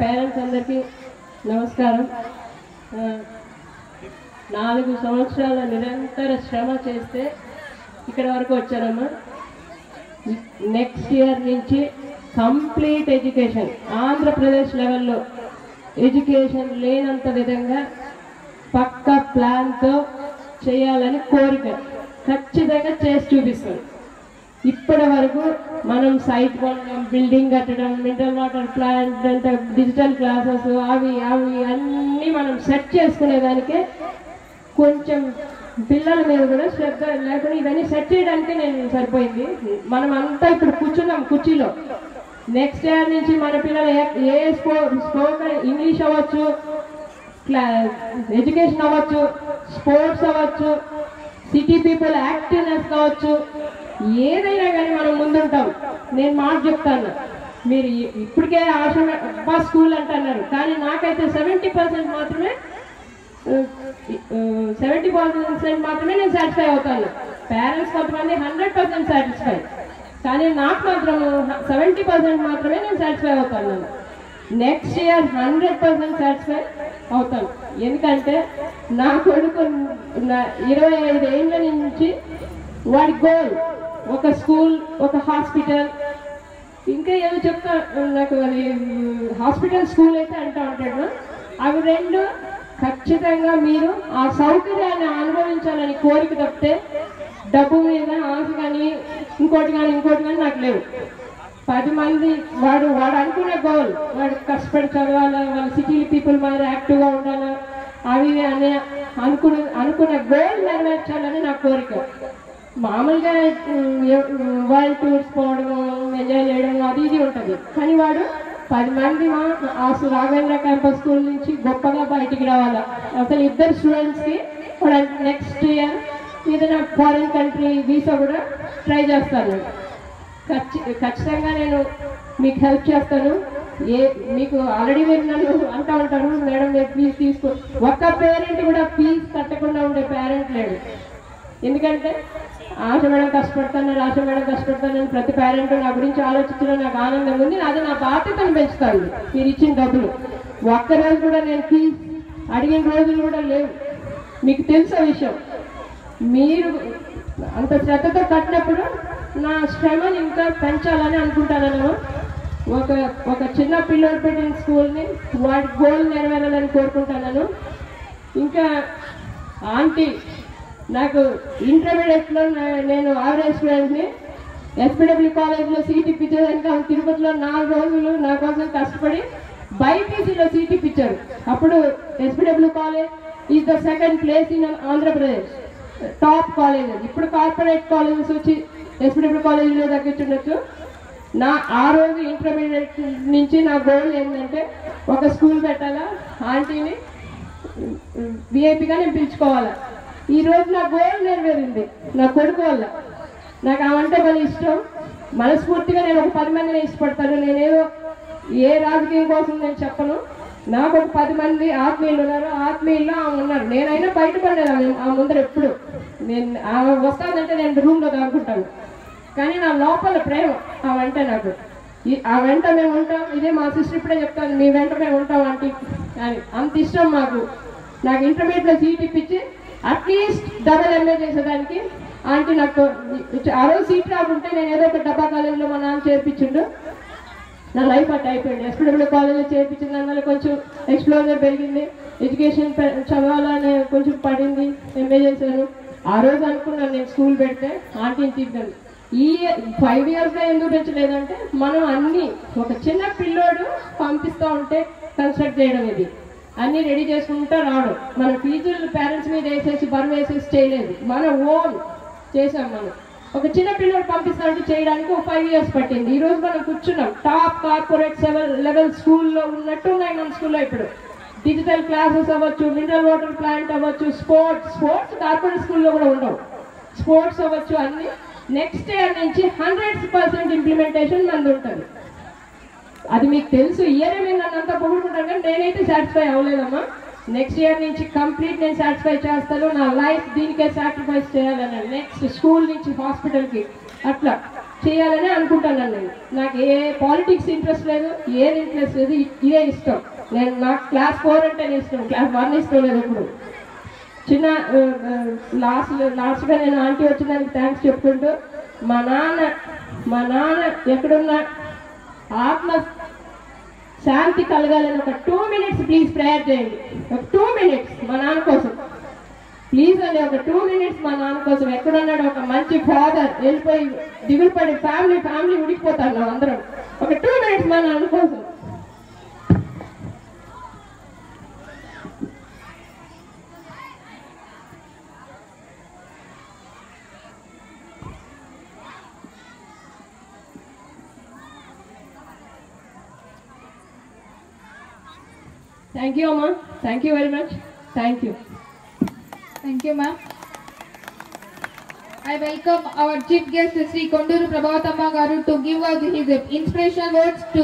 Parents అందరికీ నమస్కారం. 4 సంవత్సరాల నిరంతర శ్రమ చేస్తే ఇక్కడ వరకు వచ్చారమ్మా. నెక్స్ట్ ఇయర్ నుంచి కంప్లీట్ ఎడ్యుకేషన్ ఆంధ్రప్రదేశ్ లెవెల్లో ఎడ్యుకేషన్ లేనంత విధంగా పక్క ప్లాన్తో చేయాలని కోరిక, ఖచ్చితంగా చేసి చూపిస్తాం. ఇప్పటి వరకు మనం సైట్ కొనడం, బిల్డింగ్ కట్టడం, మినరల్ వాటర్ ప్లాంట్ అంటే డిజిటల్ క్లాసెస్ అవి అన్నీ మనం సెట్ చేసుకునేదానికే కొంచెం పిల్లల మీద కూడా శ్రద్ధ లేకుండా ఇవన్నీ సెట్ చేయడానికే నేను సరిపోయింది. మనం అంతా ఇప్పుడు కూర్చున్నాం కుర్చీలో. నెక్స్ట్ ఇయర్ నుంచి మన పిల్లలు ఏ స్పోకెన్ ఇంగ్లీష్ అవ్వచ్చు, ఎడ్యుకేషన్ అవ్వచ్చు, స్పోర్ట్స్ అవ్వచ్చు, సిటీ పీపుల్ యాక్టివ్నెస్ కావచ్చు, ఏదైనా కానీ మనం ముందుంటాం. నేను మాట చెప్తాను, మీరు ఇప్పటికే ఆశ స్కూల్ అంటున్నారు, కానీ నాకైతే 70% మాత్రమే నేను సాటిస్ఫై అవుతాను. పేరెంట్స్ కొంతమంది 100% సాటిస్ఫై, కానీ నాకు మాత్రం 70% మాత్రమే నేను సాటిస్ఫై అవుతాను. నెక్స్ట్ ఇయర్ 100% సాటిస్ఫై అవుతాను. ఎందుకంటే నా కొడుకు 25 ఏళ్ళ నుంచి వాడి గోల్ ఒక స్కూల్, ఒక హాస్పిటల్, ఇంకా ఏదో చెప్తా నాకు అది హాస్పిటల్ స్కూల్ అయితే అంటూ ఉంటాడు. అవి 2 ఖచ్చితంగా మీరు ఆ సౌకర్యాన్ని అనుభవించాలని కోరిక తప్పితే డబ్బు మీద ఆశ కానీ ఇంకోటి కానీ నాకు లేవు. 10 మంది వాడు అనుకునే గోల్, వాడు కష్టపడి చదవాలా, వాళ్ళ సిటీ పీపుల్ మరి యాక్టివ్గా ఉండాలా, అవి అనే అనుకున్న గోల్ నెరవేర్చాలని నా కోరిక. మామూలుగా వరల్డ్ టూర్స్ పోవడం, ఎంజాయ్ చేయడం అది ఇది ఉంటుంది, కానీ వాడు 10 మంది రాఘవేంద్ర క్యాంపస్ స్కూల్ నుంచి గొప్పగా బయటికి రావాలా. అసలు 2 స్టూడెంట్స్కి నెక్స్ట్ ఇయర్ ఏదైనా ఫారిన్ కంట్రీ వీసా కూడా ట్రై చేస్తాను. ఖచ్చితంగా నేను మీకు హెల్ప్ చేస్తాను. మీకు ఆల్రెడీ మీరు నన్ను అంటూ ఉంటారు, మేడం మీరు ఫీజు తీసుకో. ఒక్క పేరెంట్ కూడా ఫీజు కట్టకుండా ఉండే పేరెంట్ లేడు. ఎందుకంటే ఆశ మేడం కష్టపడతానని ప్రతి పేరెంట్ నా గురించి ఆలోచించడం నాకు ఆనందం ఉంది. అది నా బాధ్యతను పెంచుతాను. మీరు ఇచ్చిన డబ్బులు ఒక్కరోజు కూడా నేను ఫీజు అడిగిన రోజులు కూడా లేవు. మీకు తెలిసే విషయం. మీరు అంత శ్రద్ధతో కట్టినప్పుడు నా శ్రమని ఇంకా పెంచాలని అనుకుంటాను. ఒక చిన్న పిల్లలు పెట్టిన స్కూల్ని వాడి గోల్ నెరవేరాలని కోరుకుంటాను. ఇంకా ఆంటీ నాకు ఇంటర్మీడియట్లో నేను యావరేజ్ స్టూడెంట్ని ఎస్పీడబ్ల్యూ కాలేజ్లో సీట్ ఇప్పించేదానికి ఆమె తిరుపతిలో 4 రోజులు నా కోసం కష్టపడి బైపీసీలో సీట్ ఇప్పించారు. అప్పుడు SPW college is the 2nd place in Andhra Pradesh top colleges. ఇప్పుడు కార్పొరేట్ కాలేజెస్ వచ్చి ఎస్పీడబ్ల్యూ కాలేజీలో తగ్గించుండొచ్చు. ఆ రోజు ఇంటర్మీడియట్ నుంచి నా గోల్ ఏంటంటే ఒక స్కూల్ పెట్టాలా, ఆంటీని విఐపిగా నేను పిలుచుకోవాలా. ఈరోజు నా గోల్ నెరవేరింది నా కొడుకు వల్ల. నాకు ఆమంటే భలే ఇష్టం. మనస్ఫూర్తిగా నేను ఒక 10 మందిని ఇష్టపడతాను. నేనేదో ఏ రాజకీయం కోసం నేను చెప్పను. నాకు ఒక 10 మంది ఆత్మీయులు ఉన్నారు. ఆత్మీయుల్లో ఆమె ఉన్నారు. నేనైనా బయటపడలేదు ఆ ముందర ఎప్పుడు. ఆమె వస్తానంటే నేను రూమ్లో దాక్కుంటాను, కానీ నా లోపల ప్రేమ ఆమంటే నాకు. ఆ వెంట మేము ఉంటాం. ఇదే మా సిస్టర్ ఇప్పుడే చెప్తాను, మీ వెంట మేము ఉంటాం ఆంటీ అని. అంత ఇష్టం మాకు. నాకు ఇంటర్మీడియట్లో సీట్ ఇప్పించి అట్లీస్ట్ డబల్ ఎంఏ చేసేదానికి ఆంటీ నాకు ఆ రోజు సీట్ రాకుంటే నేను ఏదో ఒక డబ్బా కాలేజీలో మా నాన్న చేర్పించిండు. నా లైఫ్ అట్ట అయిపోయింది. ఎస్పీడబ్ల్యూ కాలేజీలో చేర్పించిన దానివల్ల కొంచెం ఎక్స్ప్లోజర్ పెరిగింది. ఎడ్యుకేషన్ చదవాలనే కొంచెం పడింది. ఎంఏ చేశాను. ఆ రోజు అనుకున్నాను నేను స్కూల్ పెడితే ఆంటీని తీద్దాను. ఈ 5 ఇయర్స్గా ఎందుకు పెంచలేదంటే మనం అన్నీ ఒక చిన్న పిల్లోడు పంపిస్తూ ఉంటే కన్స్ట్రక్ట్ చేయడం, ఇది అన్నీ రెడీ చేసుకుంటూ రావడం. మన ఫీజులు పేరెంట్స్ మీద వేసేసి బరువు వేసేసి చేయలేదు, మన ఓన్ చేసాం. మనం ఒక చిన్న పిల్లలు పంపిస్తామంటే చేయడానికి ఒక 5 ఇయర్స్ పట్టింది. ఈరోజు మనం కూర్చున్నాం. టాప్ కార్పొరేట్ లెవెల్ స్కూల్లో ఉన్నట్టు ఉన్నాయి మన స్కూల్లో. ఇప్పుడు డిజిటల్ క్లాసెస్ అవ్వచ్చు, మినరల్ వాటర్ ప్లాంట్ అవ్వచ్చు, స్పోర్ట్స్ కార్పొరేట్ స్కూల్లో కూడా ఉండవు. స్పోర్ట్స్ అవ్వచ్చు అన్నీ. నెక్స్ట్ ఇయర్ నుంచి 100% ఇంప్లిమెంటేషన్ మనది ఉంటుంది. అది మీకు తెలుసు. ఇయర్ మీరు నన్ను అంతా పొగుడుకుంటాను, కానీ నేనైతే సాటిస్ఫై అవ్వలేదమ్మా. నెక్స్ట్ ఇయర్ నుంచి కంప్లీట్ నేను సాటిస్ఫై చేస్తాను. నా లైఫ్ దీనికే సాక్రిఫైస్ చేయాలని. నెక్స్ట్ స్కూల్ నుంచి హాస్పిటల్కి అట్లా చేయాలని అనుకుంటాను. నాకు ఏ పాలిటిక్స్ ఇంట్రెస్ట్ లేదు, ఏది ఇంట్రెస్ట్ లేదు, ఇదే ఇష్టం. నాకు క్లాస్ 4 అంటేనే ఇష్టం, క్లాస్ 1 ఇష్టం లేదు. ఇప్పుడు చిన్న లాస్ట్గా నేను ఆంటీ వచ్చినందుకు థ్యాంక్స్ చెప్పుకుంటూ, మా నాన్న ఎక్కడున్నా ఆత్మ శాంతి కలగాలని ఒక 2 minutes ప్లీజ్ ప్రేయర్ చేయండి. ఒక 2 minutes మా నాన్న కోసం ప్లీజ్ అండి, ఒక 2 minutes మా నాన్న కోసం. ఎక్కడున్నాడు ఒక మంచి ఫాదర్, వెళ్ళిపోయి దిగులు పడి ఫ్యామిలీ ఉడికిపోతాను అందరం. ఒక 2 minutes మా నాన్న కోసం. Thank you, Amma. Thank you very much. Thank you. Thank you, ma'am. I welcome our chief guest, Sri Konduru Prabhavathamma Garu, to give us his inspirational words to